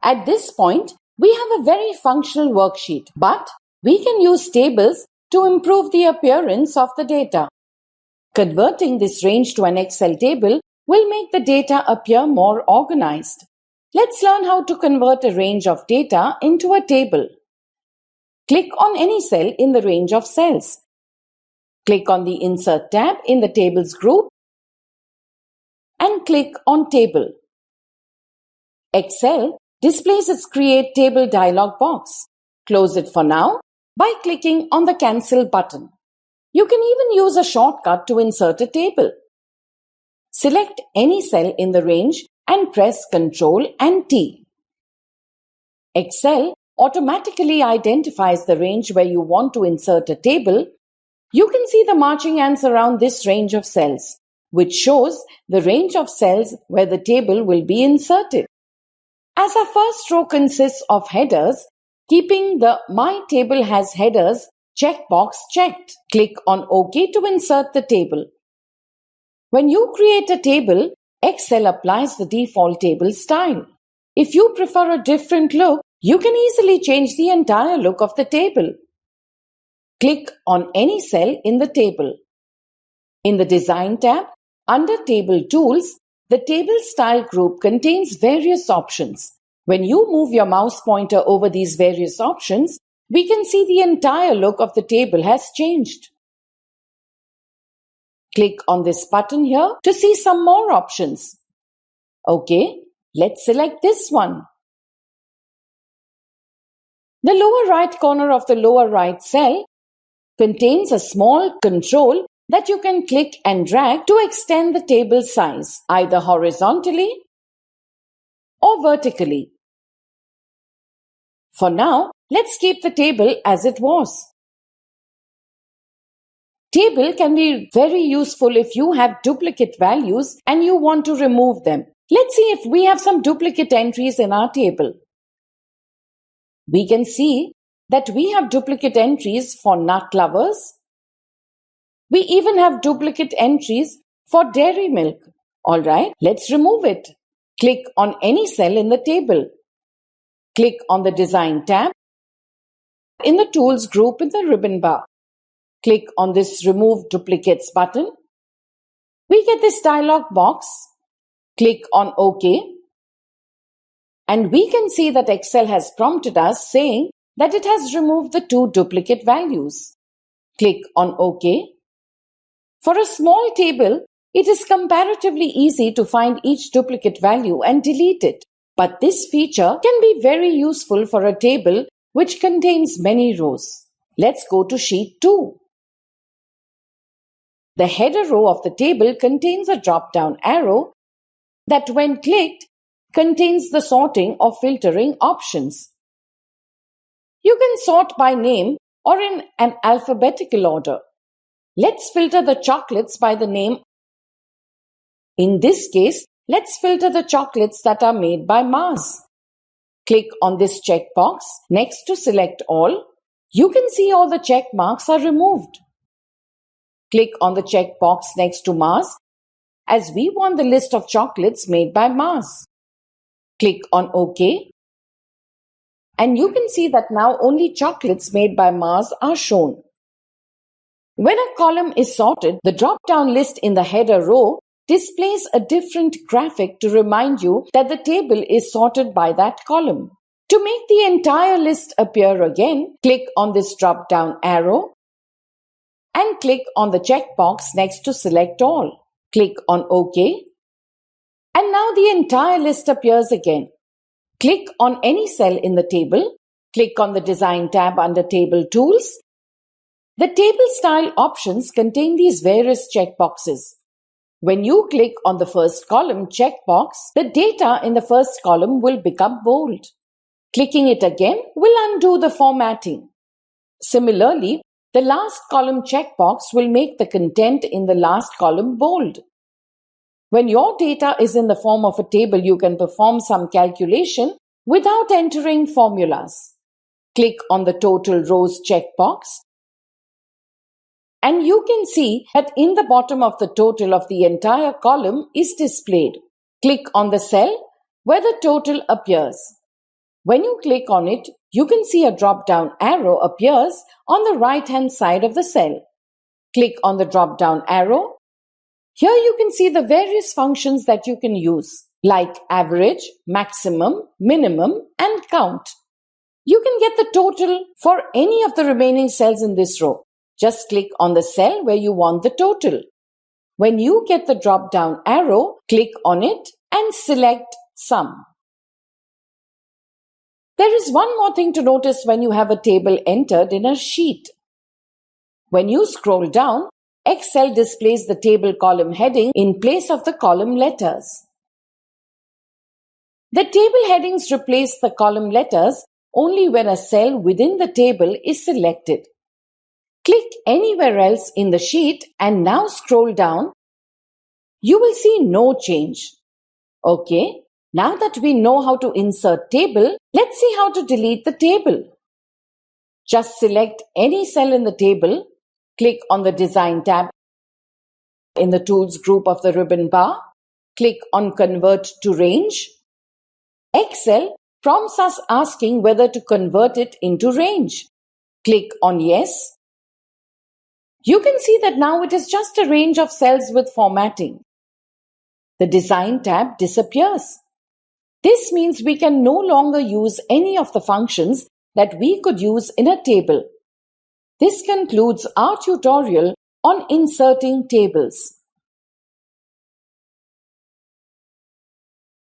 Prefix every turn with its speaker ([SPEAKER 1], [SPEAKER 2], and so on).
[SPEAKER 1] At this point, we have a very functional worksheet, but we can use tables to improve the appearance of the data. Converting this range to an Excel table will make the data appear more organized. Let's learn how to convert a range of data into a table. Click on any cell in the range of cells. Click on the Insert tab in the Tables group and click on Table. Excel displays its Create Table dialog box. Close it for now by clicking on the Cancel button. You can even use a shortcut to insert a table. Select any cell in the range and press Ctrl and T. Excel automatically identifies the range where you want to insert a table. You can see the marching ants around this range of cells, which shows the range of cells where the table will be inserted. As our first row consists of headers, keeping the My Table Has Headers checkbox checked. Click on OK to insert the table. When you create a table, Excel applies the default table style. If you prefer a different look, you can easily change the entire look of the table. Click on any cell in the table. In the Design tab, under Table Tools, the Table Style group contains various options. When you move your mouse pointer over these various options, we can see the entire look of the table has changed. Click on this button here to see some more options. Okay, let's select this one. The lower right corner of the lower right cell contains a small control that you can click and drag to extend the table size, either horizontally or vertically. For now, let's keep the table as it was. Table can be very useful if you have duplicate values and you want to remove them. Let's see if we have some duplicate entries in our table. We can see that we have duplicate entries for nut lovers. We even have duplicate entries for dairy milk. Alright, let's remove it. Click on any cell in the table. Click on the Design tab in the Tools group in the ribbon bar. Click on this Remove Duplicates button. We get this dialog box. Click on OK. And we can see that Excel has prompted us saying that it has removed the two duplicate values. Click on OK. For a small table, it is comparatively easy to find each duplicate value and delete it. But this feature can be very useful for a table which contains many rows. Let's go to Sheet 2. The header row of the table contains a drop-down arrow that, when clicked, contains the sorting or filtering options. You can sort by name or in an alphabetical order. Let's filter the chocolates by the name. In this case, let's filter the chocolates that are made by Mars. Click on this checkbox next to Select All. You can see all the check marks are removed. Click on the checkbox next to Mars, as we want the list of chocolates made by Mars. Click on OK. And you can see that now only chocolates made by Mars are shown. When a column is sorted, the drop-down list in the header row displays a different graphic to remind you that the table is sorted by that column. To make the entire list appear again, click on this drop-down arrow and click on the checkbox next to Select All. Click on OK. And now the entire list appears again. Click on any cell in the table. Click on the Design tab under Table Tools. The table style options contain these various checkboxes. When you click on the first column checkbox, the data in the first column will become bold. Clicking it again will undo the formatting. Similarly, the last column checkbox will make the content in the last column bold. When your data is in the form of a table, you can perform some calculation without entering formulas. Click on the Total Rows checkbox. And you can see that in the bottom of the total of the entire column is displayed. Click on the cell where the total appears. When you click on it, you can see a drop-down arrow appears on the right-hand side of the cell. Click on the drop-down arrow. Here you can see the various functions that you can use, like average, maximum, minimum, and count. You can get the total for any of the remaining cells in this row. Just click on the cell where you want the total. When you get the drop-down arrow, click on it and select Sum. There is one more thing to notice when you have a table entered in a sheet. When you scroll down, Excel displays the table column heading in place of the column letters. The table headings replace the column letters only when a cell within the table is selected. Click anywhere else in the sheet and now scroll down. You will see no change. Okay, now that we know how to insert table, let's see how to delete the table. Just select any cell in the table, click on the Design tab in the Tools group of the ribbon bar, click on Convert to Range. Excel prompts us asking whether to convert it into range. Click on Yes. You can see that now it is just a range of cells with formatting. The Design tab disappears. This means we can no longer use any of the functions that we could use in a table. This concludes our tutorial on inserting tables.